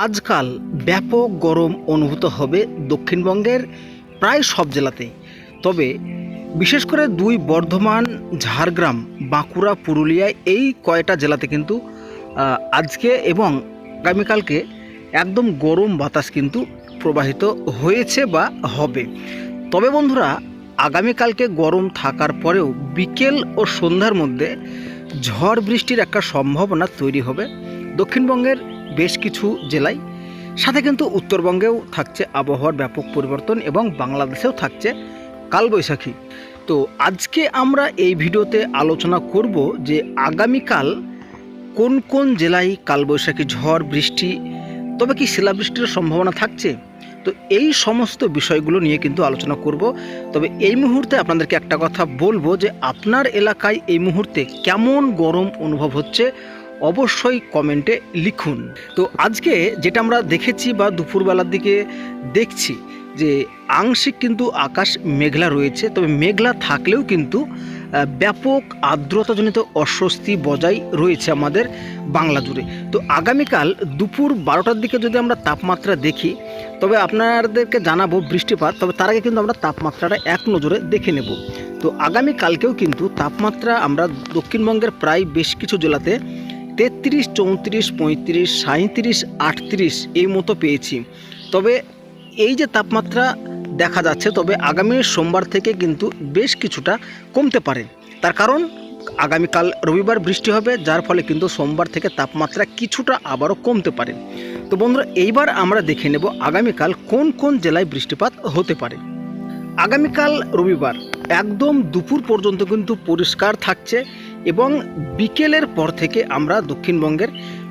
আজকাল ব্যাপক গরম অনুভূত হবে দক্ষিণবঙ্গের প্রায় সব জেলাতেই। তবে বিশেষ করে দুই বর্ধমান, ঝাড়গ্রাম, বাঁকুড়া, পুরুলিয়া এই কয়টা জেলাতে কিন্তু আজকে এবং আগামীকালকে একদম গরম বাতাস কিন্তু প্রবাহিত হয়েছে বা হবে। তবে বন্ধুরা, আগামীকালকে গরম থাকার পরেও বিকেল ও সন্ধ্যার মধ্যে ঝড় বৃষ্টির একটা সম্ভাবনা তৈরি হবে দক্ষিণবঙ্গের বেশ কিছু জেলায়। সাথে কিন্তু উত্তরবঙ্গেও থাকছে আবহাওয়ার ব্যাপক পরিবর্তন এবং বাংলাদেশেও থাকছে কালবৈশাখী। তো আজকে আমরা এই ভিডিওতে আলোচনা করব যে আগামীকাল কোন কোন জেলায় কালবৈশাখী ঝড় বৃষ্টি, তবে কি শিলাবৃষ্টির সম্ভাবনা থাকছে। তো এই সমস্ত বিষয়গুলো নিয়ে কিন্তু আলোচনা করব। তবে এই মুহূর্তে আপনাদেরকে একটা কথা বলবো যে আপনার এলাকায় এই মুহূর্তে কেমন গরম অনুভব হচ্ছে অবশ্যই কমেন্টে লিখুন। তো আজকে যেটা আমরা দেখেছি বা দুপুরবেলার দিকে দেখছি যে আংশিক কিন্তু আকাশ মেঘলা রয়েছে, তবে মেঘলা থাকলেও কিন্তু ব্যাপক আর্দ্রতাজনিত অস্বস্তি বজায় রয়েছে আমাদের বাংলা জুড়ে। তো আগামীকাল দুপুর 12টার দিকে যদি আমরা তাপমাত্রা দেখি, তবে আপনাদেরকে জানাবো বৃষ্টিপাত। তবে তার আগে কিন্তু আমরা তাপমাত্রাটা এক নজরে দেখে নেব। তো আগামীকালকেও কিন্তু তাপমাত্রা আমরা দক্ষিণবঙ্গের প্রায় বেশ কিছু জেলাতে 33, 34, 35, 37, 38 এই মতো পেয়েছি। তবে এই যে তাপমাত্রা দেখা যাচ্ছে, তবে আগামী সোমবার থেকে কিন্তু বেশ কিছুটা কমতে পারে। তার কারণ আগামীকাল রবিবার বৃষ্টি হবে, যার ফলে কিন্তু সোমবার থেকে তাপমাত্রা কিছুটা আবারও কমতে পারে। তো বন্ধুরা, এইবার আমরা দেখে নেব আগামীকাল কোন কোন জেলায় বৃষ্টিপাত হতে পারে। আগামীকাল রবিবার একদম দুপুর পর্যন্ত কিন্তু পরিষ্কার থাকছে এবং বিকেলের পর থেকে আমরা দক্ষিণবঙ্গের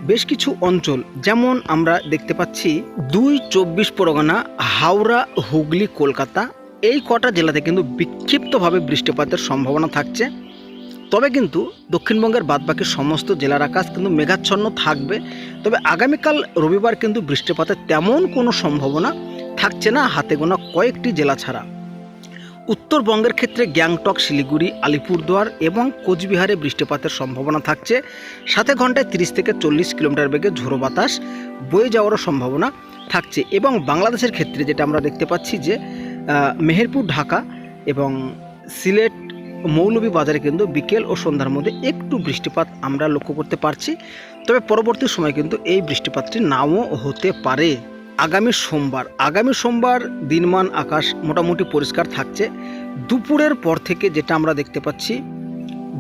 বেশ কিছু অঞ্চল, যেমন আমরা দেখতে পাচ্ছি 2 24 পরগনা, হাওড়া, হুগলি, কলকাতা, এই কটা জেলাতে কিন্তু বিক্ষিপ্তভাবে বৃষ্টিপাতের সম্ভাবনা থাকছে। তবে কিন্তু দক্ষিণবঙ্গের বাদবাকি সমস্ত জেলার আকাশ কিন্তু মেঘাচ্ছন্ন থাকবে। তবে আগামীকাল রবিবার কিন্তু বৃষ্টিপাতের তেমন কোনো সম্ভাবনা থাকছে না, হাতে গোনা কয়েকটি জেলা ছাড়া। উত্তরবঙ্গের ক্ষেত্রে গ্যাংটক, শিলিগুড়ি, আলিপুরদুয়ার এবং কোচবিহারে বৃষ্টিপাতের সম্ভাবনা থাকছে। সাথে ঘন্টায় 30 থেকে 40 কিলোমিটার বেগে ঝোড়ো বাতাস বয়ে যাওয়ারও সম্ভাবনা থাকছে। এবং বাংলাদেশের ক্ষেত্রে যেটা আমরা দেখতে পাচ্ছি যে মেহেরপুর, ঢাকা এবং সিলেট, মৌলভীবাজারে কিন্তু বিকেল ও সন্ধ্যার মধ্যে একটু বৃষ্টিপাত আমরা লক্ষ্য করতে পারছি। তবে পরবর্তী সময় কিন্তু এই বৃষ্টিপাতটি নাও হতে পারে। আগামী সোমবার দিনমান আকাশ মোটামুটি পরিষ্কার থাকছে। দুপুরের পর থেকে যেটা আমরা দেখতে পাচ্ছি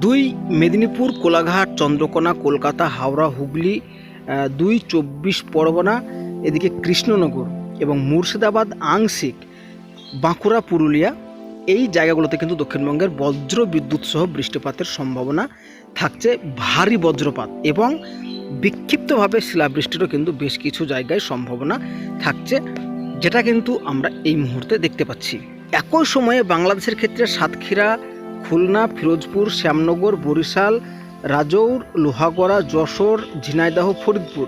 2 মেদিনীপুর, কোলাঘাট, চন্দ্রকোনা, কলকাতা, হাওড়া, হুগলি, 2 24 পরগনা, এদিকে কৃষ্ণনগর এবং মুর্শিদাবাদ আংশিক, বাঁকুড়া, পুরুলিয়া, এই জায়গাগুলোতে কিন্তু দক্ষিণবঙ্গের বজ্র বিদ্যুৎ সহ বৃষ্টিপাতের সম্ভাবনা থাকছে। ভারী বজ্রপাত এবং বিক্ষিপ্তভাবে শিলাবৃষ্টিরও কিন্তু বেশ কিছু জায়গায় সম্ভাবনা থাকছে, যেটা কিন্তু আমরা এই মুহূর্তে দেখতে পাচ্ছি। একই সময়ে বাংলাদেশের ক্ষেত্রে সাতক্ষীরা, খুলনা, ফিরোজপুর, শ্যামনগর, বরিশাল, রাজৌর, লোহাগড়া, যশোর, ঝিনাইদহ, ফরিদপুর,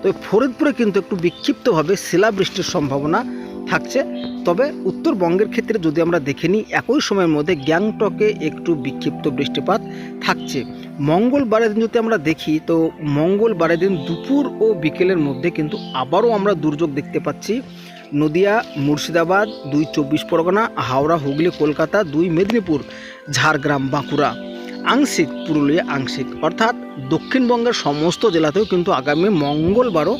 তো ফরিদপুরে কিন্তু একটু বিক্ষিপ্তভাবে শিলাবৃষ্টির সম্ভাবনা থাকছে। তবে উত্তরবঙ্গের ক্ষেত্রে যদি আমরা দেখে নিই, একই সময়ের মধ্যে গ্যাংটকে একটু বিক্ষিপ্ত বৃষ্টিপাত থাকছে। মঙ্গলবারের দিন যদি আমরা দেখি, তো মঙ্গলবারের দিন দুপুর ও বিকেলের মধ্যে কিন্তু আবারও আমরা দুর্যোগ দেখতে পাচ্ছি। নদিয়া, মুর্শিদাবাদ, 2 24 পরগনা, হাওড়া, হুগলি, কলকাতা, 2 মেদিনীপুর, ঝাড়গ্রাম, বাঁকুড়া আংশিক, পুরুলিয়া আংশিক, অর্থাৎ দক্ষিণবঙ্গের সমস্ত জেলাতেও কিন্তু আগামী মঙ্গলবারও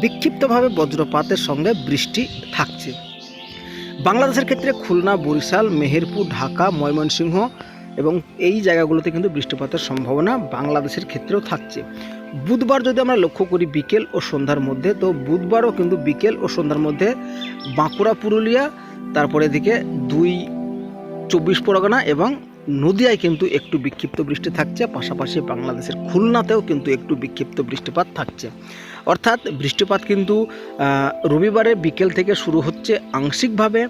বিক্ষিপ্তভাবে বজ্রপাতের সঙ্গে বৃষ্টি থাকছে। বাংলাদেশের ক্ষেত্রে খুলনা, বরিশাল, মেহেরপুর, ঢাকা, ময়মনসিংহ এবং এই জায়গাগুলোতে কিন্তু বৃষ্টিপাতের সম্ভাবনা বাংলাদেশের ক্ষেত্রেও থাকছে। বুধবার যদি আমরা লক্ষ্য করি বিকেল ও সন্ধ্যার মধ্যে, তো বুধবারও কিন্তু বিকেল ও সন্ধ্যার মধ্যে বাঁকুড়া, পুরুলিয়া, তারপরে এদিকে 2 24 পরগনা এবং নদিয়ায় কিন্তু একটু বিক্ষিপ্ত বৃষ্টি থাকছে। পাশাপাশি বাংলাদেশের খুলনাতেও কিন্তু একটু বিক্ষিপ্ত বৃষ্টিপাত থাকছে। অর্থাৎ বৃষ্টিপাত কিন্তু রবিবারে বিকেল থেকে শুরু হচ্ছে আংশিকভাবে,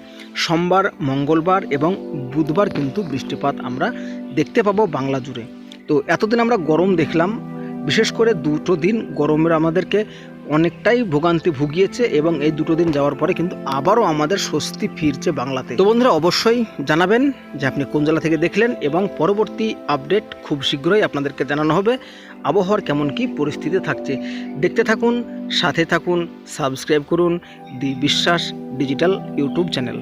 সোমবার, মঙ্গলবার এবং বুধবার কিন্তু বৃষ্টিপাত আমরা দেখতে পাবো বাংলা জুড়ে। তো এতদিন আমরা গরম দেখলাম, বিশেষ করে 2টো দিন গরমের আমাদেরকে অনেকটাই ভোগান্তি ভুগিয়েছে এবং এই 2 দিন যাওয়ার পরে কিন্তু আবারও আমাদের স্বস্তি ফিরছে বাংলাতে। তো বন্ধুরা অবশ্যই জানাবেন যে আপনি কোন জেলা থেকে দেখলেন এবং পরবর্তী আপডেট খুব শীঘ্রই আপনাদেরকে জানানো হবে আবহাওয়ার কেমন কি পরিস্থিতি থাকছে। দেখতে থাকুন, সাথে থাকুন, সাবস্ক্রাইব করুন দি বিশ্বাস ডিজিটাল ইউটিউব চ্যানেল।